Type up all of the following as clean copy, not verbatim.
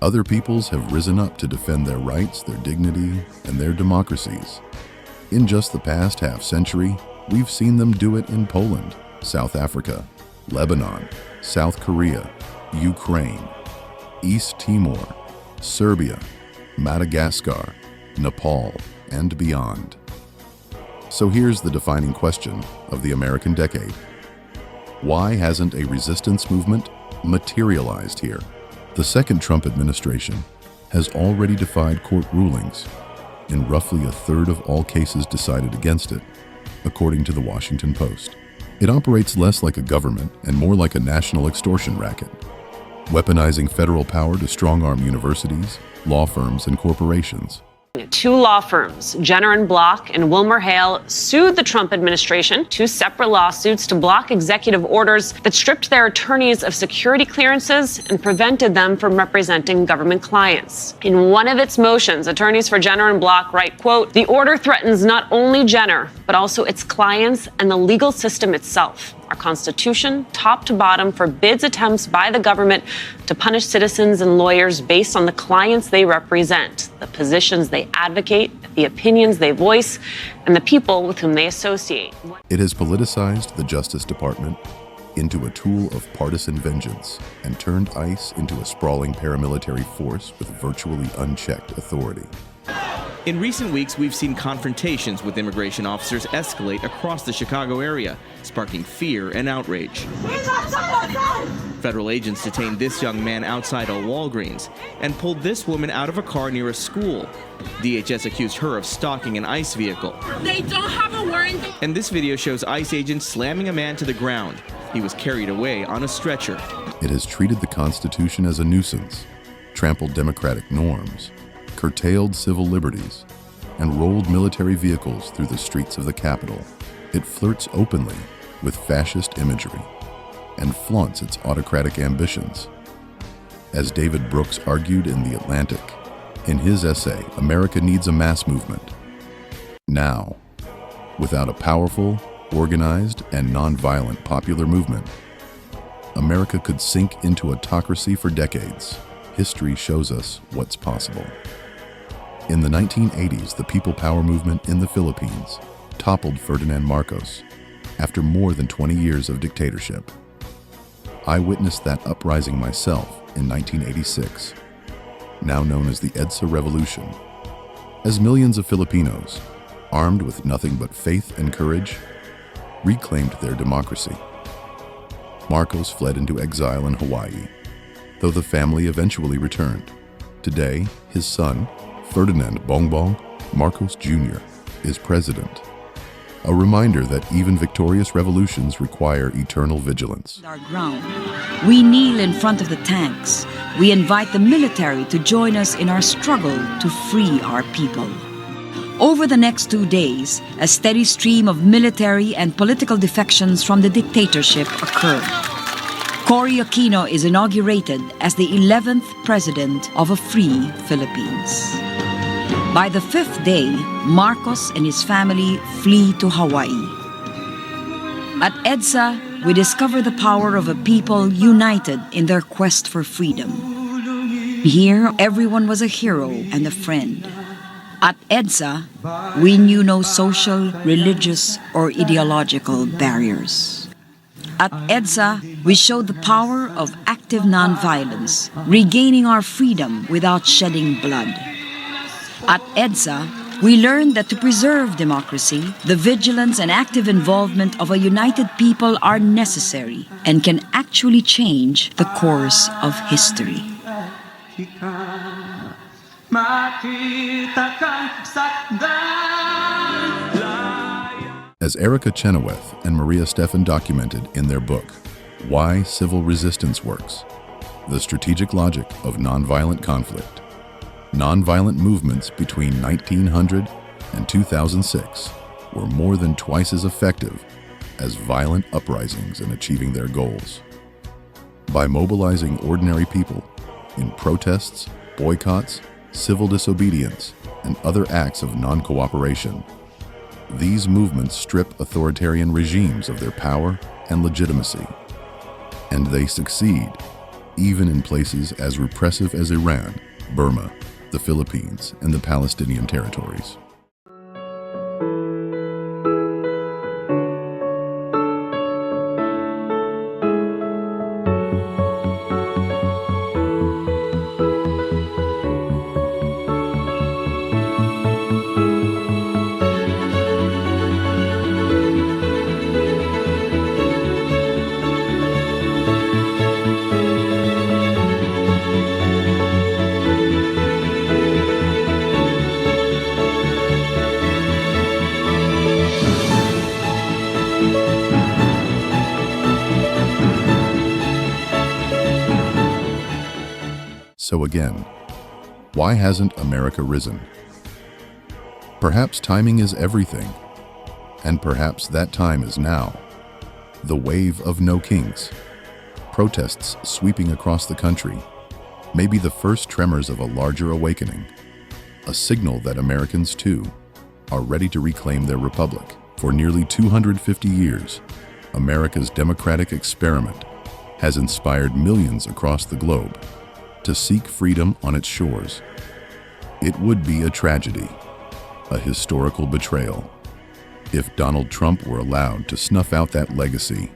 Other peoples have risen up to defend their rights, their dignity, and their democracies. In just the past half-century, we've seen them do it in Poland, South Africa, Lebanon, South Korea, Ukraine, East Timor, Serbia, Madagascar, Nepal, and beyond. So here's the defining question of the American decade. Why hasn't a resistance movement materialized here? The second Trump administration has already defied court rulings in roughly a third of all cases decided against it, according to the Washington Post. It operates less like a government and more like a national extortion racket, weaponizing federal power to strong-arm universities, law firms, and corporations. Two law firms, Jenner & Block and WilmerHale, sued the Trump administration, two separate lawsuits, to block executive orders that stripped their attorneys of security clearances and prevented them from representing government clients. In one of its motions, attorneys for Jenner & Block write, quote, "The order threatens not only Jenner, but also its clients and the legal system itself. Our Constitution, top to bottom, forbids attempts by the government to punish citizens and lawyers based on the clients they represent, the positions they advocate, the opinions they voice, and the people with whom they associate." It has politicized the Justice Department into a tool of partisan vengeance and turned ICE into a sprawling paramilitary force with virtually unchecked authority. In recent weeks, we've seen confrontations with immigration officers escalate across the Chicago area, sparking fear and outrage. Federal agents detained this young man outside a Walgreens and pulled this woman out of a car near a school. DHS accused her of stalking an ICE vehicle. They don't have a warrant. And this video shows ICE agents slamming a man to the ground. He was carried away on a stretcher. It has treated the Constitution as a nuisance, trampled democratic norms, curtailed civil liberties, and rolled military vehicles through the streets of the Capitol. It flirts openly with fascist imagery and flaunts its autocratic ambitions. As David Brooks argued in The Atlantic, in his essay, America Needs a Mass Movement. Now, without a powerful, organized, and nonviolent popular movement, America could sink into autocracy for decades. History shows us what's possible. In the 1980s, the People Power movement in the Philippines toppled Ferdinand Marcos after more than 20 years of dictatorship. I witnessed that uprising myself in 1986, now known as the EDSA Revolution, as millions of Filipinos, armed with nothing but faith and courage, reclaimed their democracy. Marcos fled into exile in Hawaii, though the family eventually returned. Today, his son, Ferdinand Bongbong Marcos Jr., is president. A reminder that even victorious revolutions require eternal vigilance. Our ground. We kneel in front of the tanks. We invite the military to join us in our struggle to free our people. Over the next 2 days, a steady stream of military and political defections from the dictatorship occurred. Cory Aquino is inaugurated as the 11th president of a free Philippines. By the 5th day, Marcos and his family flee to Hawaii. At EDSA, we discover the power of a people united in their quest for freedom. Here, everyone was a hero and a friend. At EDSA, we knew no social, religious, or ideological barriers. At EDSA, we showed the power of active nonviolence, regaining our freedom without shedding blood. At EDSA, we learned that to preserve democracy, the vigilance and active involvement of a united people are necessary and can actually change the course of history. As Erica Chenoweth and Maria Stephan documented in their book, Why Civil Resistance Works, The Strategic Logic of Nonviolent Conflict, nonviolent movements between 1900 and 2006 were more than twice as effective as violent uprisings in achieving their goals. By mobilizing ordinary people in protests, boycotts, civil disobedience, and other acts of non-cooperation, these movements strip authoritarian regimes of their power and legitimacy. And they succeed even in places as repressive as Iran, Burma, the Philippines, and the Palestinian territories. So again, why hasn't America risen? Perhaps timing is everything, and perhaps that time is now. The wave of no kings, protests sweeping across the country, may be the first tremors of a larger awakening, a signal that Americans, too, are ready to reclaim their republic. For nearly 250 years, America's democratic experiment has inspired millions across the globe to seek freedom on its shores. It would be a tragedy, a historical betrayal, if Donald Trump were allowed to snuff out that legacy,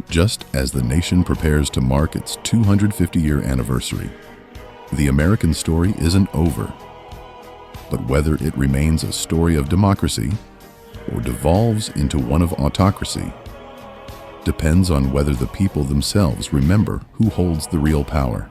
just as the nation prepares to mark its 250-year anniversary. The American story isn't over, but whether it remains a story of democracy or devolves into one of autocracy depends on whether the people themselves remember who holds the real power.